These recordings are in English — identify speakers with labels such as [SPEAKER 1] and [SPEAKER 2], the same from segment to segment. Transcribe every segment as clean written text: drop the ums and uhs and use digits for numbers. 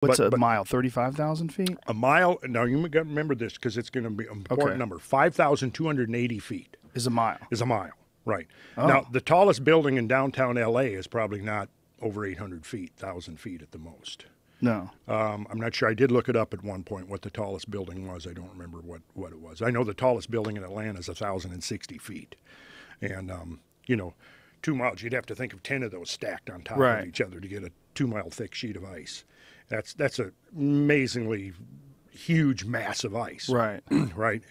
[SPEAKER 1] What's a mile? 35,000 feet?
[SPEAKER 2] A mile, now you got to remember this because it's going to be an important number. 5,280 feet.
[SPEAKER 1] Is a mile.
[SPEAKER 2] Is a mile, right.
[SPEAKER 1] Oh.
[SPEAKER 2] Now, the tallest building in downtown L.A. is probably not over 800 feet, 1,000 feet at the most.
[SPEAKER 1] No.
[SPEAKER 2] I'm not sure. I did look it up at one point, what the tallest building was. I don't remember what it was. I know the tallest building in Atlanta is 1,060 feet. And, 2 miles, you'd have to think of 10 of those stacked on top of each other to get a 2-mile thick sheet of ice. That's an amazingly huge mass of ice.
[SPEAKER 1] Right.
[SPEAKER 2] Right.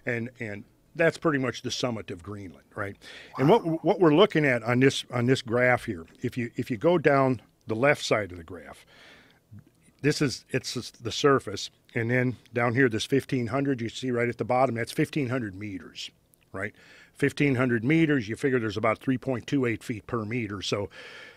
[SPEAKER 2] And that's pretty much the summit of Greenland, right? Wow. And what we're looking at on this graph here, if you go down the left side of the graph, it's the surface, and then down here, this 1,500 you see right at the bottom, that's 1,500 meters, right? 1,500 meters, you figure there's about 3.28 feet per meter, so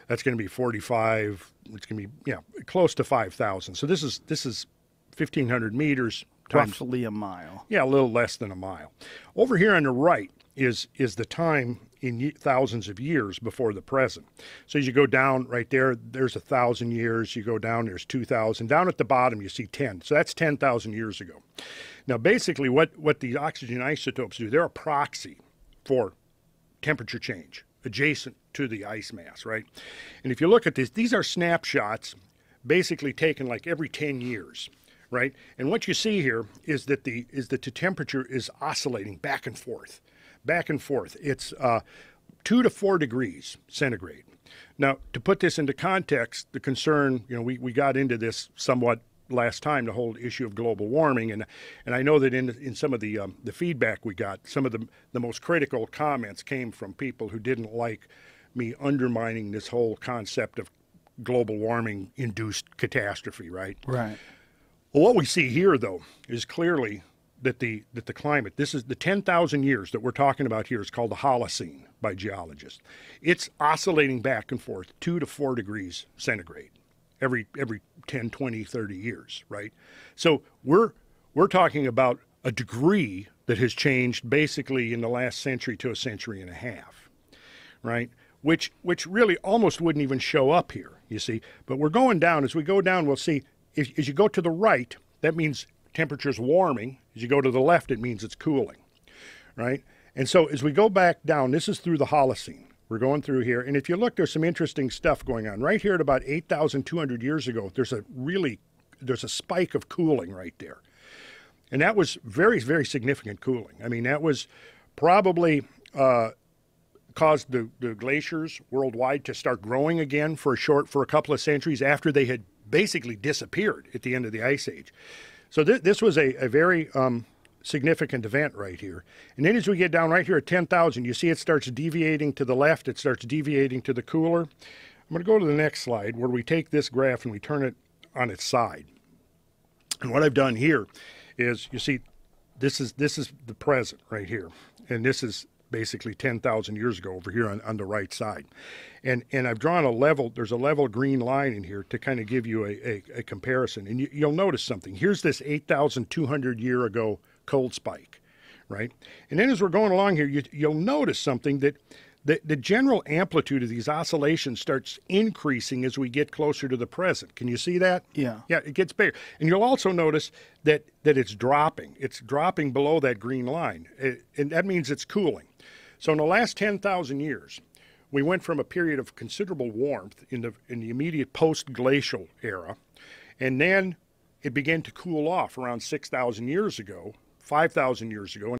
[SPEAKER 2] that's going to be 45. It's going to be close to 5,000. So this is 1,500 meters times
[SPEAKER 1] roughly a mile.
[SPEAKER 2] Yeah, a little less than a mile. Over here on the right is the time in thousands of years before the present. So as you go down right there, there's 1,000 years. You go down, there's 2,000. Down at the bottom, you see 10. So that's 10,000 years ago. Now, basically, what the oxygen isotopes do, they're a proxy for temperature change adjacent to the ice mass, right? And if you look at this, these are snapshots basically taken like every 10 years, right? And what you see here is that the temperature is oscillating back and forth. It's 2 to 4 degrees centigrade. Now, to put this into context, the concern, we got into this somewhat last time, the whole issue of global warming, and I know that in some of the feedback we got, some of the most critical comments came from people who didn't like me undermining this whole concept of global warming induced catastrophe, right?
[SPEAKER 1] Right.
[SPEAKER 2] Well, what we see here, though, is clearly that the climate, this is the 10,000 years that we're talking about here, is called the Holocene by geologists. It's oscillating back and forth 2 to 4 degrees centigrade every 10, 20, 30 years, right? So we're talking about a degree that has changed basically in the last century to a century and a half, right? Which really almost wouldn't even show up here, you see. But we're going down. As we go down, we'll see, as you go to the right, that means temperature's warming. As you go to the left, it means it's cooling, right? And so as we go back down, this is through the Holocene. We're going through here. And if you look, there's some interesting stuff going on. Right here at about 8,200 years ago, there's a spike of cooling right there. And that was very, very significant cooling. I mean, that was probably caused the glaciers worldwide to start growing again for a couple of centuries after they had basically disappeared at the end of the Ice Age. So this was a very significant event right here. And then as we get down right here at 10,000, you see it starts deviating to the left. It starts deviating to the cooler. I'm going to go to the next slide where we take this graph and we turn it on its side. And what I've done here is, you see, this is the present right here. And this is basically 10,000 years ago over here on the right side. And I've drawn there's a level green line in here to kind of give you a comparison. And you'll notice something. Here's this 8,200 year ago cold spike, right? And then as we're going along here, you'll notice something, that the general amplitude of these oscillations starts increasing as we get closer to the present. Can you see that?
[SPEAKER 1] Yeah.
[SPEAKER 2] Yeah, it gets bigger. And you'll also notice that it's dropping. It's dropping below that green line. And that means it's cooling. So in the last 10,000 years, we went from a period of considerable warmth in the immediate post-glacial era, and then it began to cool off around 6,000 years ago, 5,000 years ago,